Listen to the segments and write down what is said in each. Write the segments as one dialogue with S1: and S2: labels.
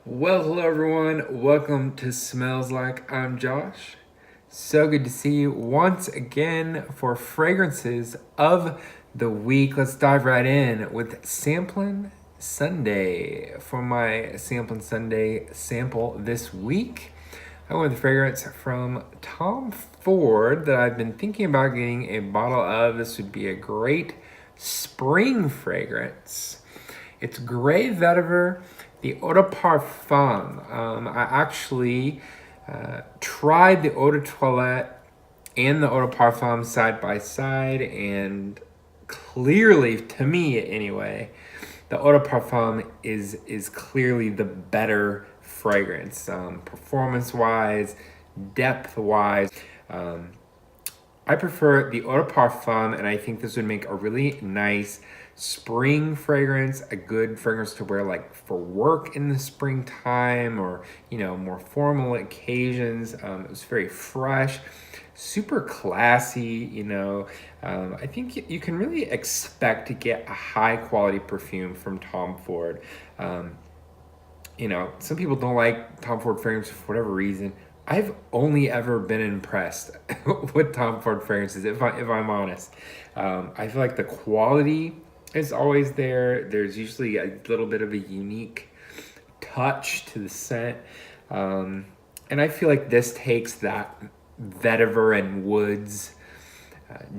S1: Well, hello everyone. Welcome to Smells Like. I'm Josh. So good to see you once again for fragrances of the week. Let's dive right in with Sampling Sunday. For my Sampling Sunday sample this week, I went with a fragrance from Tom Ford that I've been thinking about getting a bottle of. This would be a great spring fragrance. It's Grey Vetiver, the Eau de Parfum. I actually tried the Eau de Toilette and the Eau de Parfum side by side, and clearly, to me anyway, the Eau de Parfum is clearly the better fragrance, performance wise, depth wise. I prefer the Eau de Parfum, and I think this would make a really nice spring fragrance, a good fragrance to wear like for work in the springtime or, more formal occasions. It was very fresh, super classy. I think you can really expect to get a high quality perfume from Tom Ford. Some people don't like Tom Ford fragrances for whatever reason. I've only ever been impressed with Tom Ford fragrances, if I'm honest. I feel like the quality is always there. There's usually a little bit of a unique touch to the scent. And I feel like this takes that vetiver and woods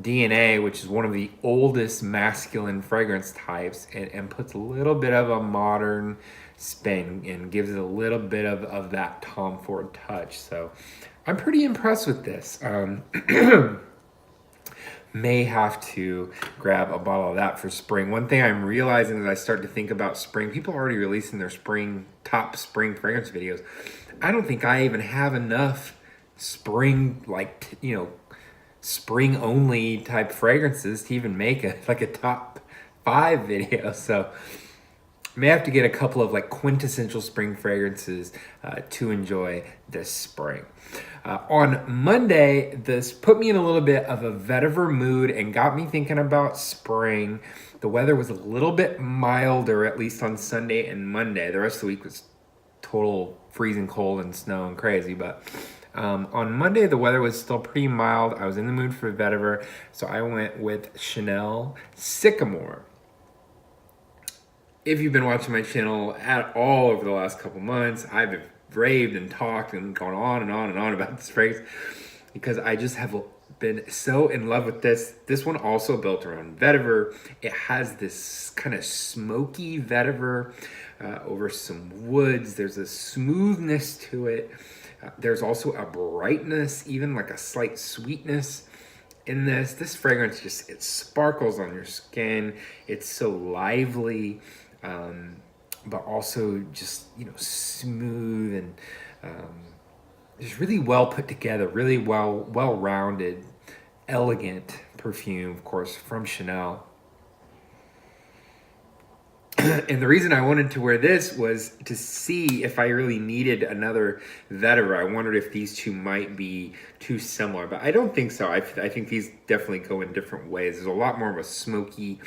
S1: DNA, which is one of the oldest masculine fragrance types, and puts a little bit of a modern spin and gives it a little bit of that Tom Ford touch. So I'm pretty impressed with this. May have to grab a bottle of that for spring. One thing I'm realizing as I start to think about spring, people are already releasing their top spring fragrance videos. I don't think I even have enough spring, spring only type fragrances to even make a top 5 video. So may have to get a couple of quintessential spring fragrances to enjoy this spring. On Monday, this put me in a little bit of a vetiver mood and got me thinking about spring. The weather was a little bit milder, at least on Sunday and Monday. The rest of the week was total freezing cold and snow and crazy, but on Monday, the weather was still pretty mild. I was in the mood for vetiver, so I went with Chanel Sycamore. If you've been watching my channel at all over the last couple months, I've raved and talked and gone on and on and on about this fragrance because I just have been so in love with this. This one also built around vetiver. It has this kind of smoky vetiver over some woods. There's a smoothness to it. There's also a brightness, even like a slight sweetness in this. This fragrance it sparkles on your skin. It's so lively, but also just, smooth and just really well put together, really well-rounded, elegant perfume, of course, from Chanel. And the reason I wanted to wear this was to see if I really needed another vetiver. I wondered if these two might be too similar, but I don't think so. I think these definitely go in different ways. There's a lot more of a smoky,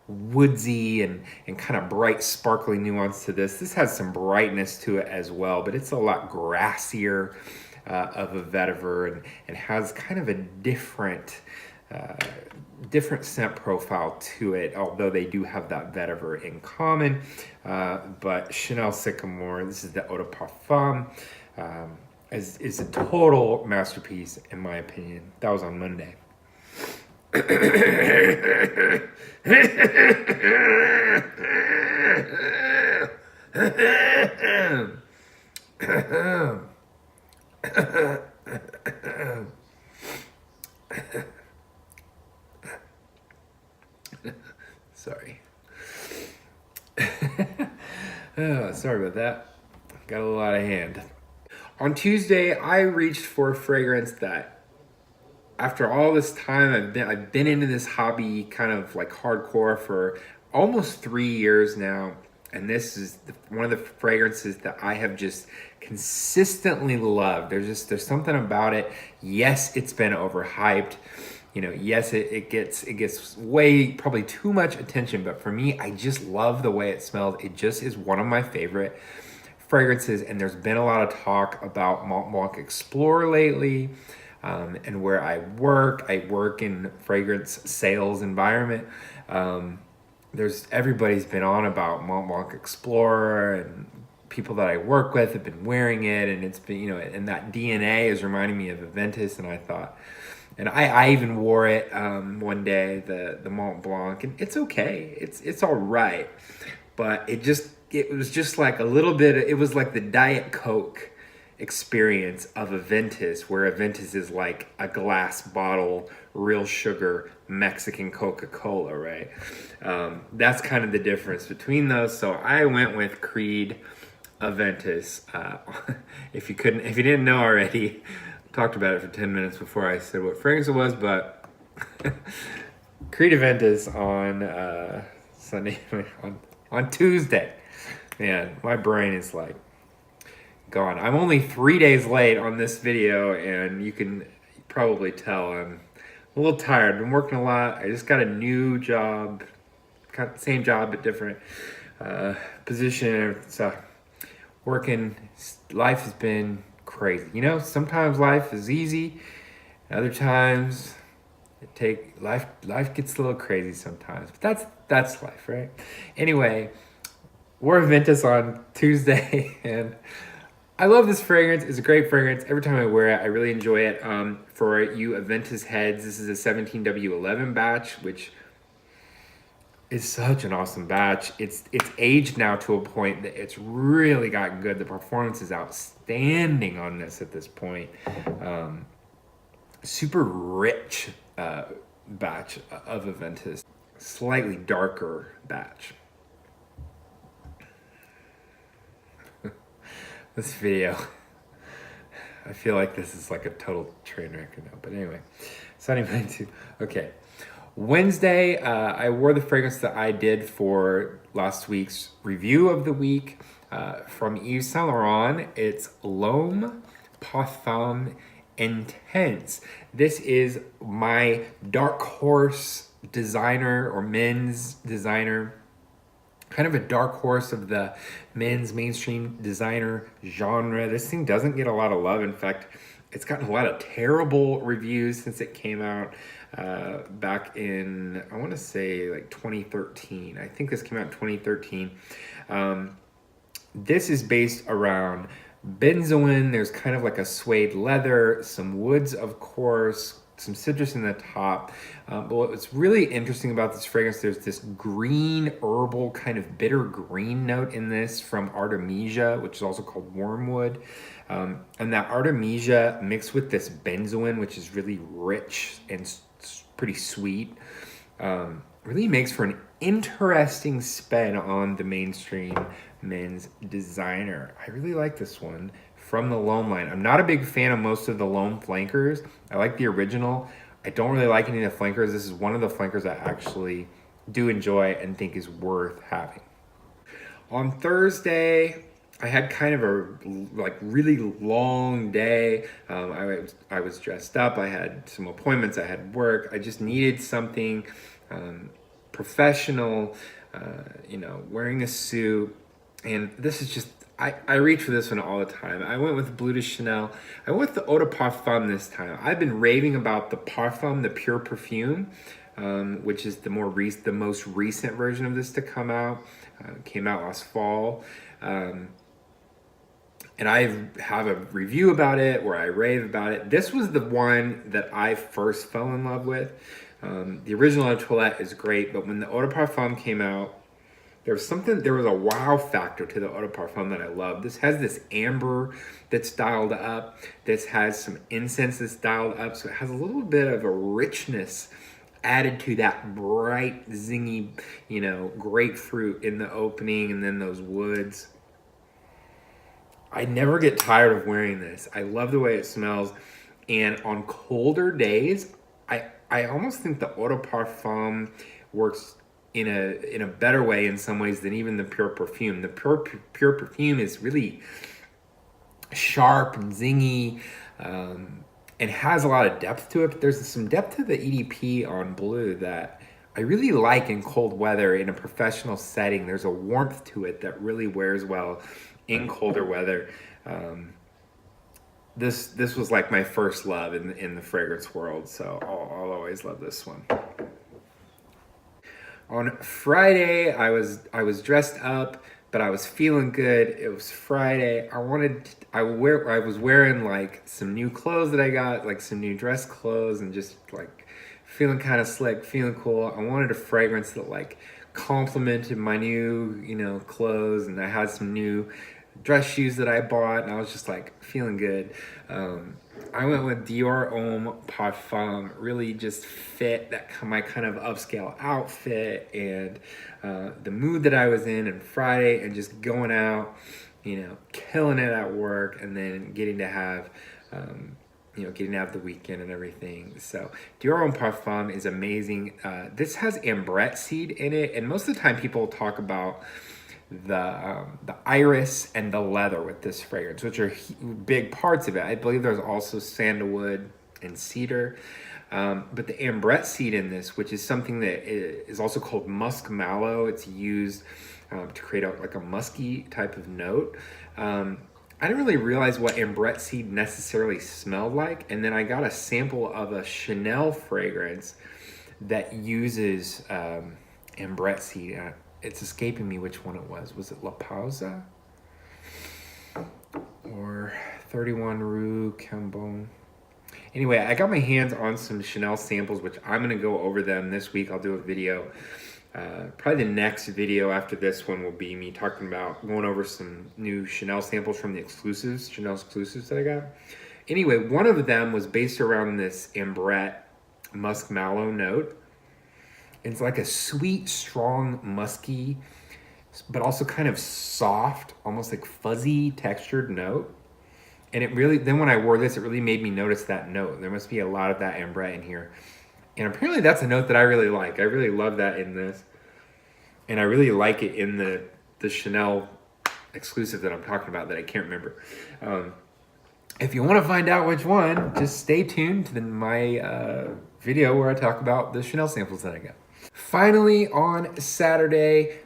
S1: woodsy, and kind of bright, sparkly nuance to this. This has some brightness to it as well, but it's a lot grassier of a vetiver and has kind of a different scent profile to it, although they do have that vetiver in common. But Chanel Sycamore, this is the Eau de Parfum, is a total masterpiece in my opinion. That was on Monday. Sorry. Sorry about that. Got a little out of hand. On Tuesday, I reached for a fragrance that, after all this time, I've been into this hobby kind of like hardcore for almost 3 years now. And this is one of the fragrances that I have just consistently loved. There's something about it. Yes, it's been overhyped. Yes, it gets way, probably too much attention, but for me, I just love the way it smells. It just is one of my favorite fragrances, and there's been a lot of talk about Mont Blanc Explorer lately. And where I work in fragrance sales environment. Everybody's been on about Mont Blanc Explorer, and people that I work with have been wearing it, and it's been, and that DNA is reminding me of Aventus, and I thought, and I even wore it one day, the Mont Blanc, and it's okay, it's all right, but it was just like a little bit. It was like the Diet Coke experience of Aventus, where Aventus is like a glass bottle, real sugar Mexican Coca-Cola, right? That's kind of the difference between those. So I went with Creed Aventus. If you didn't know already, talked about it for 10 minutes before I said what fragrance it was, but Creed Aventus on Sunday, on Tuesday. Man, my brain is like gone. I'm only 3 days late on this video, and you can probably tell I'm a little tired. I've been working a lot. I just got a new job, got the same job but different position. So working, life has been crazy. Sometimes life is easy, other times life gets a little crazy sometimes. But that's life, right? Anyway, wore Aventus on Tuesday, and I love this fragrance. It's a great fragrance. Every time I wear it, I really enjoy it. For you Aventus heads, this is a 17W11 batch, which is such an awesome batch. It's aged now to a point that it's really gotten good. The performance is outstanding on this at this point. Super rich batch of Aventus. Slightly darker batch. This video, I feel like this is like a total train wreck now, but anyway, okay. Wednesday, I wore the fragrance that I did for last week's review of the week from Yves Saint Laurent. It's L'Homme Parfum Intense. This is my dark horse designer, or men's designer, kind of a dark horse of the men's mainstream designer genre. This thing doesn't get a lot of love. In fact, it's gotten a lot of terrible reviews since it came out back in, I want to say like 2013. I think this came out in 2013. This is based around benzoin. There's kind of like a suede leather, some woods, of course, some citrus in the top. But what's really interesting about this fragrance, there's this green herbal kind of bitter green note in this from Artemisia, which is also called wormwood. And that Artemisia mixed with this benzoin, which is really rich and pretty sweet, really makes for an interesting spin on the mainstream men's designer. I really like this one from the L'Homme line. I'm not a big fan of most of the L'Homme flankers. I like the original. I don't really like any of the flankers. This is one of the flankers I actually do enjoy and think is worth having. On Thursday, I had kind of a really long day. I was dressed up. I had some appointments. I had work. I just needed something professional, wearing a suit. And this is just, I reach for this one all the time. I went with Bleu de Chanel. I went with the Eau de Parfum this time. I've been raving about the Parfum, the Pure Perfume, which is the most recent version of this to come out. Came out last fall. And I have a review about it where I rave about it. This was the one that I first fell in love with. The original Eau de Toilette is great, but when the Eau de Parfum came out, there was a wow factor to the Eau de Parfum that I love. This has this amber that's dialed up. This has some incense that's dialed up. So it has a little bit of a richness added to that bright, zingy, grapefruit in the opening, and then those woods. I never get tired of wearing this. I love the way it smells. And on colder days, I almost think the Eau de Parfum works in a better way in some ways than even the Pure Perfume. The Pure Perfume is really sharp and zingy, and has a lot of depth to it. But there's some depth to the EDP on Bleu that I really like in cold weather in a professional setting. There's a warmth to it that really wears well in colder weather. Um, this was like my first love in the fragrance world, so I'll always love this one. On Friday, I was dressed up, but I was feeling good. It was Friday. I was wearing like some new clothes that I got, like some new dress clothes, and just like feeling kind of slick, feeling cool. I wanted a fragrance that like complemented my new, clothes, and I had some new dress shoes that I bought, and I was just like feeling good. I went with Dior Homme Parfum. Really just fit my kind of upscale outfit and the mood that I was in on Friday, and just going out, killing it at work, and then getting to have the weekend and everything. So Dior Homme Parfum is amazing. This has ambrette seed in it, and most of the time people talk about the iris and the leather with this fragrance, which are big parts of it. I believe there's also sandalwood and cedar, but the ambrette seed in this, which is something that is also called musk mallow, it's used to create like a musky type of note. I didn't really realize what ambrette seed necessarily smelled like, and then I got a sample of a Chanel fragrance that uses ambrette seed. It's escaping me which one it was. Was it La Pausa? Or 31 Rue Cambon? Anyway, I got my hands on some Chanel samples, which I'm going to go over them this week. I'll do a video. Probably the next video after this one will be me going over some new Chanel samples from the Chanel exclusives that I got. Anyway, one of them was based around this ambrette musk mallow note. It's like a sweet, strong, musky, but also kind of soft, almost like fuzzy textured note. And then when I wore this, it really made me notice that note. There must be a lot of that ambrette in here. And apparently that's a note that I really like. I really love that in this. And I really like it in the Chanel exclusive that I'm talking about that I can't remember. If you want to find out which one, just stay tuned to my video where I talk about the Chanel samples that I got. Finally, on Saturday,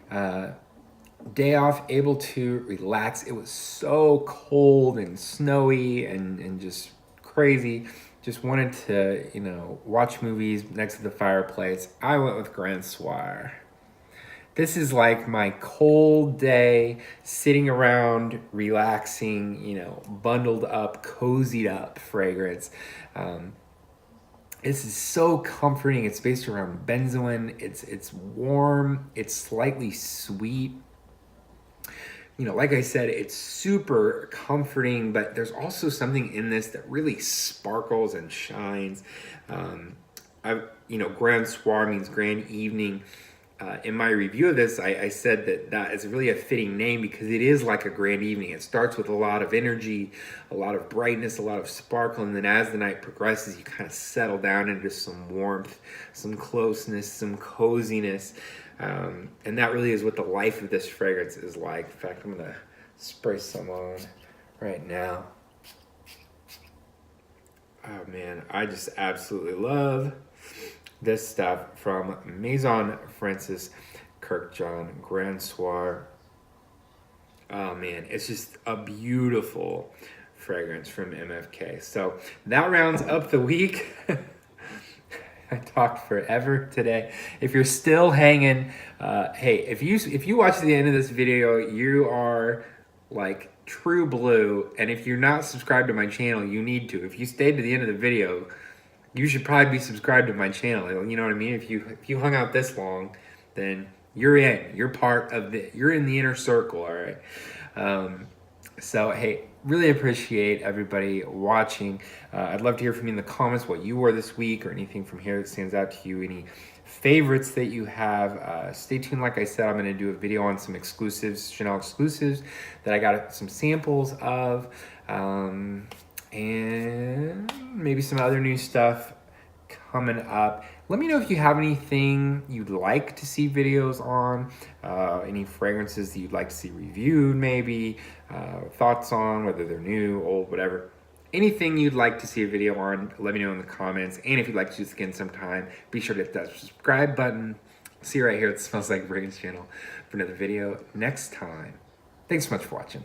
S1: day off, able to relax. It was so cold and snowy and just crazy. Just wanted to, watch movies next to the fireplace. I went with Grand Soir. This is like my cold day, sitting around, relaxing, bundled up, cozied up fragrance. This is so comforting. It's based around benzoin. It's warm. It's slightly sweet. Like I said, it's super comforting, but there's also something in this that really sparkles and shines. Grand Soir means grand evening. In my review of this, I said that is really a fitting name because it is like a grand evening. It starts with a lot of energy, a lot of brightness, a lot of sparkle, and then as the night progresses, you kind of settle down into some warmth, some closeness, some coziness. And that really is what the life of this fragrance is like. In fact, I'm going to spray some on right now. Oh man, I just absolutely love this stuff from Maison Francis Kurkdjian Grand Soir. Oh man, it's just a beautiful fragrance from MFK. So that rounds up the week. I talked forever today. If you're still hanging, hey, if you watch the end of this video, you are like true blue. And if you're not subscribed to my channel, you need to. If you stayed to the end of the video, you should probably be subscribed to my channel. You know what I mean? If you hung out this long, then you're in. You're part of you're in the inner circle, all right? So, hey, really appreciate everybody watching. I'd love to hear from you in the comments what you wore this week or anything from here that stands out to you, any favorites that you have. Stay tuned. Like I said, I'm going to do a video on some exclusives, Chanel exclusives that I got some samples of. And maybe some other new stuff coming up. Let me know if you have anything you'd like to see videos on, any fragrances that you'd like to see reviewed maybe, thoughts on whether they're new, old, whatever. anything you'd like to see a video on, let me know in the comments. And if you'd like to do this again sometime, be sure to hit that subscribe button. See you right here at Smells Like Fragrance channel for another video next time. Thanks so much for watching.